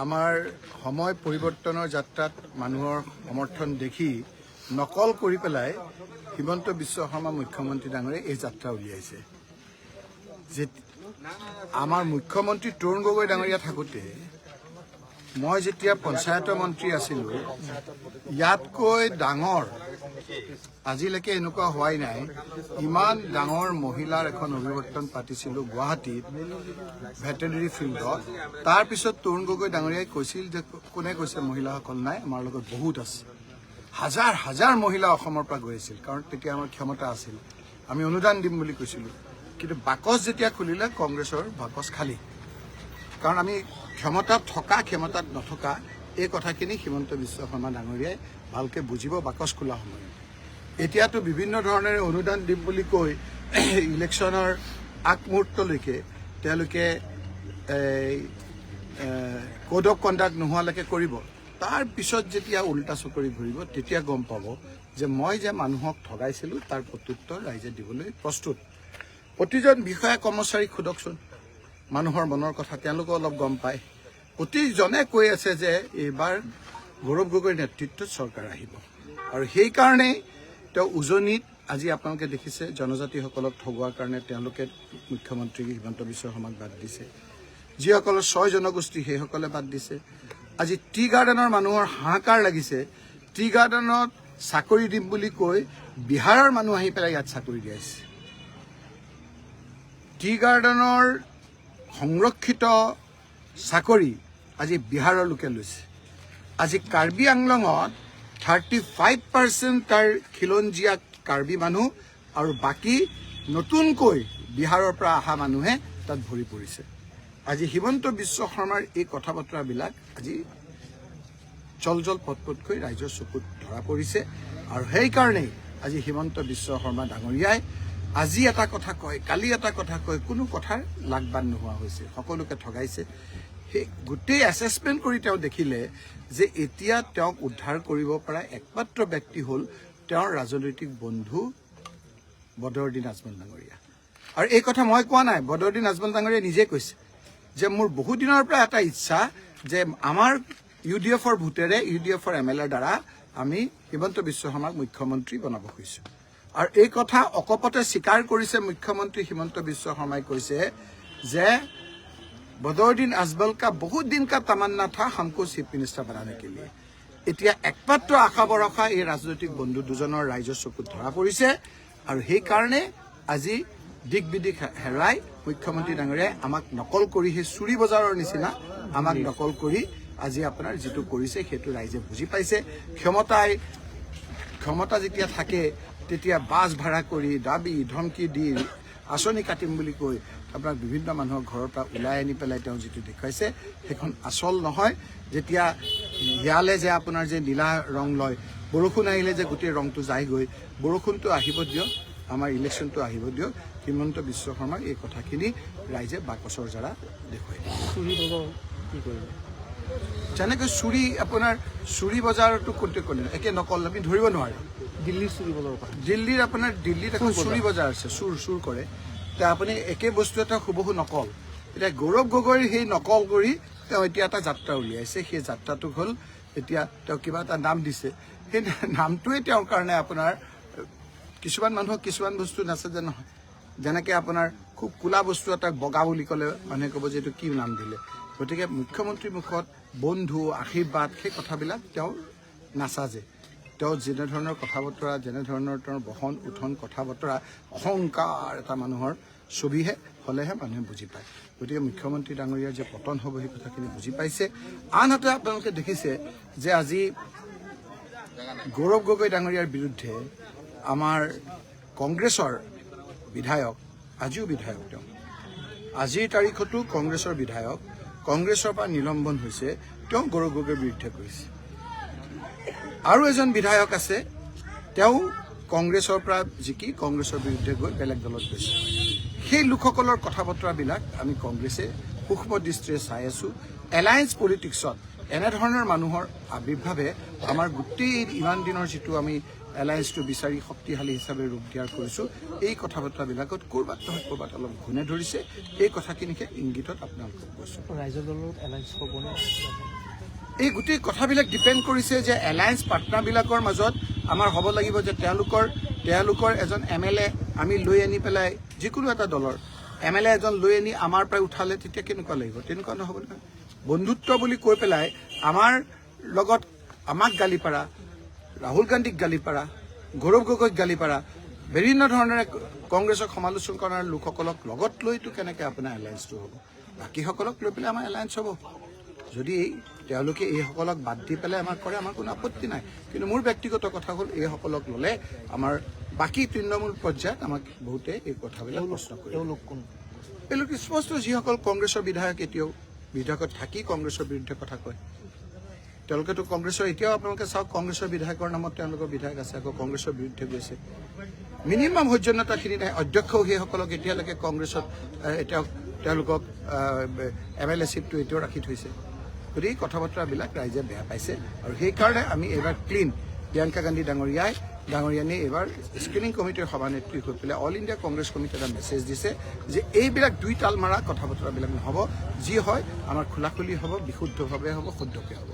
আমাৰ সময় পৰিৱৰ্তনৰ যাত্ৰাত মানুহৰ সমৰ্থন দেখি নকল কৰি পেলাই হিমন্ত বিশ্ব শৰ্মা মুখ্যমন্ত্ৰী ডাঙৰীয়ে এই যাত্ৰা উলিয়াইছে। যে আমাৰ মুখ্যমন্ত্ৰী তৰুণ গগৈ ডাঙৰীয়া থাকোঁতে মই যেতিয়া পঞ্চায়তৰ মন্ত্ৰী আছিলোঁ, ইয়াতকৈ ডাঙৰ আজিলৈকে এনেকুৱা হোৱাই নাই। ইমান ডাঙৰ মহিলাৰ এখন অভিৱৰ্তন পাতিছিলোঁ গুৱাহাটীত ভেটেনেৰী ফিল্ডত। তাৰপিছত তৰুণ গগৈ ডাঙৰীয়াই কৈছিল যে কোনে কৈছে মহিলাসকল নাই, আমাৰ লগত বহুত আছে। হাজাৰ হাজাৰ মহিলা অসমৰ পৰা গৈ আছিল, কাৰণ তেতিয়া আমাৰ ক্ষমতা আছিল, আমি অনুদান দিম বুলি কৈছিলোঁ। কিন্তু বাকচ যেতিয়া খুলিলে কংগ্ৰেছৰ বাকচ খালী, কাৰণ আমি ক্ষমতাত থকা ক্ষমতাত নথকা এই কথাখিনি হিমন্ত বিশ্ব শৰ্মা ডাঙৰীয়াই ভালকৈ বুজিব বাকচ খোলা সময়ত। এতিয়াতো বিভিন্ন ধৰণেৰে অনুদান দিম বুলি কৈ ইলেকশ্যনৰ আগমুহূৰ্তলৈকে তেওঁলোকে কোড অফ কণ্ডাক্ট নোহোৱালৈকে কৰিব। তাৰ পিছত যেতিয়া উল্টা চকৰি ঘূৰিব তেতিয়া গম পাব যে মই যে মানুহক ঠগাইছিলোঁ তাৰ প্ৰত্যুত্তৰ ৰাইজে দিবলৈ প্ৰস্তুত। প্ৰতিজন বিষয়া কৰ্মচাৰীক সোধকচোন মানুহৰ মনৰ কথা, তেওঁলোকে অলপ গম পায়। প্ৰতিজনে কৈ আছে যে এইবাৰ গৌৰৱ গগৈৰ নেতৃত্বত চৰকাৰ আহিব, আৰু সেইকাৰণেই তেওঁ উজনিত আজি আপোনালোকে দেখিছে জনজাতিসকলক ঠগোৱাৰ কাৰণে তেওঁলোকে মুখ্যমন্ত্ৰী হিমন্ত বিশ্ব শৰ্মাক বাদ দিছে। যিসকলৰ 6 জনগোষ্ঠী সেইসকলে বাদ দিছে। আজি টি গাৰ্ডেনৰ মানুহৰ হাহাকাৰ লাগিছে। টি গাৰ্ডেনত চাকৰি দিম বুলি কৈ বিহাৰৰ মানুহ আহি পেলাই ইয়াত চাকৰি দিয়াইছে। টি গাৰ্ডেনৰ সংৰক্ষিত চাকৰি আজি বিহাৰৰ লোকে লৈছে। আজি কাৰ্বি আংলঙত 35% তাৰ খিলঞ্জীয়া কাৰ্বি মানুহ, আৰু বাকী নতুনকৈ বিহাৰৰ পৰা অহা মানুহে তাত ভৰি পৰিছে। আজি হিমন্ত বিশ্ব শৰ্মাৰ এই কথা বতৰাবিলাক আজি জল পটপটকৈ ৰাইজৰ চকুত ধৰা পৰিছে, আৰু সেইকাৰণেই আজি হিমন্ত বিশ্ব শৰ্মা ডাঙৰীয়াই আজি এটা কথা কয়, কালি এটা কথা কয়, কোনো কথাৰ লাগবান নোহোৱা হৈছে, সকলোকে ঠগাইছে। সেই গোটেই এছেছমেণ্ট কৰি তেওঁ দেখিলে যে এতিয়া তেওঁক উদ্ধাৰ কৰিব পৰা একমাত্ৰ ব্যক্তি হ'ল তেওঁৰ ৰাজনৈতিক বন্ধু বদৰুদ্দিন আজমল ডাঙৰীয়া। আৰু এই কথা মই কোৱা নাই, বদৰুদ্দিন আজমল ডাঙৰীয়াই নিজে কৈছে যে মোৰ বহুদিনৰ পৰা এটা ইচ্ছা যে আমাৰ UDFৰ ভোটেৰে UDFৰ MLAৰ দ্বাৰা আমি হিমন্ত বিশ্ব শৰ্মাক মুখ্যমন্ত্ৰী বনাব খুজিছোঁ। আৰু এই কথা অকপতে স্বীকাৰ কৰিছে মুখ্যমন্ত্ৰী হিমন্ত বিশ্ব শৰ্মাই, কৈছে যে বদৰুদ্দিন আজমল কা বহুত দিন কা তামান্না থা হামকো চিফ মিনিষ্টাৰ বনানে কে লিয়ে। এতিয়া একমাত্ৰ আশা ভৰসা এই ৰাজনৈতিক বন্ধু দুজনৰ ৰাইজৰ চকুত ধৰা পৰিছে, আৰু সেইকাৰণে আজি দিক বিদিক হেৰাই মুখ্যমন্ত্ৰী ডাঙৰীয়াই আমাক নকল কৰি, সেই চুৰি বজাৰৰ নিচিনা আমাক নকল কৰি আজি আপোনাৰ যিটো কৰিছে সেইটো ৰাইজে বুজি পাইছে। ক্ষমতা যেতিয়া থাকে তেতিয়া বাছ ভাড়া কৰি দাবী ধমকি দি আঁচনি কাটিম বুলি কৈ আপোনাৰ বিভিন্ন মানুহৰ ঘৰৰ পৰা ওলাই আনি পেলাই তেওঁ যিটো দেখুৱাইছে সেইখন আচল নহয়। যেতিয়া ইয়ালে যে আপোনাৰ যে নীলা ৰং লয়, বৰষুণ আহিলে যে গোটেই ৰংটো যায়গৈ, বৰষুণটো আহিব দিয়ক, আমাৰ ইলেকশ্যনটো আহিব দিয়ক। হিমন্ত বিশ্ব শৰ্মাৰ এই কথাখিনি ৰাইজে বাকচৰ দ্বাৰা দেখুৱাই দিয়ে। যেনেকৈ চুৰি বজাৰটো কোনটো ক'লে একে নকল আমি ধৰিব নোৱাৰে। দিল্লীৰ চুৰি বজাৰৰ কথা, দিল্লীত এখন চুৰি বজাৰ আছে, চুৰ কৰে। এতিয়া আপুনি একে বস্তু এটা হুবহু নকল। এতিয়া গৌৰৱ গগৈৰ সেই নকল কৰি তেওঁ এতিয়া এটা যাত্ৰা উলিয়াইছে। সেই যাত্ৰাটো হ'ল এতিয়া তেওঁ কিবা এটা নাম দিছে, সেই নামটোৱে তেওঁৰ কাৰণে আপোনাৰ কিছুমান মানুহক কিছুমান বস্তু নাচাজে নহয়। যেনেকৈ আপোনাৰ খুব কোলা বস্তু এটাক বগা বুলি ক'লে মানুহে ক'ব যে এইটো কি নাম দিলে। গতিকে মুখ্যমন্ত্ৰীৰ মুখত বন্ধু আশীৰ্বাদ সেই কথাবিলাক তেওঁ নাচাজে। তেওঁ যেনেধৰণৰ কথা বতৰা, যেনেধৰণৰ তেওঁৰ বহন উঠন কথা বতৰা, অহংকাৰ এটা মানুহৰ ছবিহে হ'লেহে মানুহে বুজি পায়। গতিকে মুখ্যমন্ত্ৰী ডাঙৰীয়াৰ যে পতন হ'ব সেই কথাখিনি বুজি পাইছে। আনহাতে আপোনালোকে দেখিছে যে আজি গৌৰৱ গগৈ ডাঙৰীয়াৰ বিৰুদ্ধে আমাৰ কংগ্ৰেছৰ বিধায়ক, আজিও বিধায়ক, তেওঁ আজিৰ তাৰিখতো কংগ্ৰেছৰ বিধায়ক, কংগ্ৰেছৰ পৰা নিলম্বন হৈছে, তেওঁ গৌৰৱ গগৈৰ বিৰুদ্ধে কৰিছে। আৰু এজন বিধায়ক আছে, তেওঁ কংগ্ৰেছৰ পৰা জিকি কংগ্ৰেছৰ বিৰুদ্ধে গৈ বেলেগ দলত গৈছে। সেই লোকসকলৰ কথা বতৰাবিলাক আমি কংগ্ৰেছে সূক্ষ্ম দৃষ্টিৰে চাই আছোঁ। এলায়েন্স পলিটিক্সত এনেধৰণৰ মানুহৰ আৱিৰ্ভাৱে আমাৰ গোটেই ইমান দিনৰ যিটো আমি এলায়েন্সটো বিচাৰি শক্তিশালী হিচাপে ৰূপ দিয়াৰ কৰিছোঁ। এই কথা বতৰাবিলাকত ক'ৰবাত নহয় ক'ৰবাত অলপ ঘূনে ধৰিছে। এই কথাখিনিকে ইংগিতত আপোনালোকক কৈছোঁ। ৰাইজৰ দলত এলায়েন্স হ'বনে? এই গোটেই কথাবিলাক ডিপেণ্ড কৰিছে যে এলায়েন্স পাৰ্টনাৰবিলাকৰ মাজত আমাৰ হ'ব লাগিব যে তেওঁলোকৰ এজন MLA আমি লৈ আনি পেলাই যিকোনো এটা দলৰ MLA এজন লৈ আনি আমাৰ পৰাই উঠালে তেতিয়া কেনেকুৱা লাগিব? তেনেকুৱা নহ'ব নহয়। বন্ধুত্ব বুলি কৈ পেলাই আমাৰ লগত আমাক গালি পাৰা, ৰাহুল গান্ধীক গালি পাৰা, গৌৰৱ গগৈক গালি পাৰা, বিভিন্ন ধৰণেৰে কংগ্ৰেছক সমালোচনা কৰা লোকসকলক লগত লৈতো কেনেকৈ আপোনাৰ এলায়েন্সটো হ'ব? বাকীসকলক লৈ পেলাই আমাৰ এলায়েন্স হ'ব। যদি তেওঁলোকে এইসকলক বাদ দি পেলাই আমাক কৰে, আমাৰ কোনো আপত্তি নাই। কিন্তু মোৰ ব্যক্তিগত কথা হ'ল এইসকলক ল'লে আমাৰ বাকী তৃণমূল পৰ্যায়ত আমাক বহুতে এই কথাবিলাক প্ৰশ্ন কৰে। এওঁলোক স্পষ্ট যিসকল কংগ্ৰেছৰ বিধায়ক এতিয়াও বিধায়কত থাকি কংগ্ৰেছৰ বিৰুদ্ধে কথা কয়। তেওঁলোকেতো কংগ্ৰেছৰ এতিয়াও আপোনালোকে চাওক কংগ্ৰেছৰ বিধায়কৰ নামত তেওঁলোকৰ বিধায়ক আছে, আকৌ কংগ্ৰেছৰ বিৰুদ্ধে গৈছে। মিনিমাম সৌজন্যতাখিনি নাই। অধ্যক্ষও সেইসকলক এতিয়ালৈকে কংগ্ৰেছত তেওঁলোকক MLA চিটটো এতিয়াও ৰাখি থৈছে। গতিকে এই কথা বতৰাবিলাক ৰাইজে বেয়া পাইছে আৰু সেইকাৰণে আমি এইবাৰ ক্লিন প্ৰিয়ংকা গান্ধী ডাঙৰীয়ানীয়ে এইবাৰ স্ক্ৰিনিং কমিটিৰ সভানেত্ৰী হৈ পেলাই অল ইণ্ডিয়া কংগ্ৰেছ কমিটিত এটা মেছেজ দিছে যে এইবিলাক দুই তাল মাৰা কথা বতৰাবিলাক নহ'ব। যি হয় আমাৰ খোলাখুলি হ'ব, বিশুদ্ধভাৱে হ'ব, শুদ্ধকৈ হ'ব।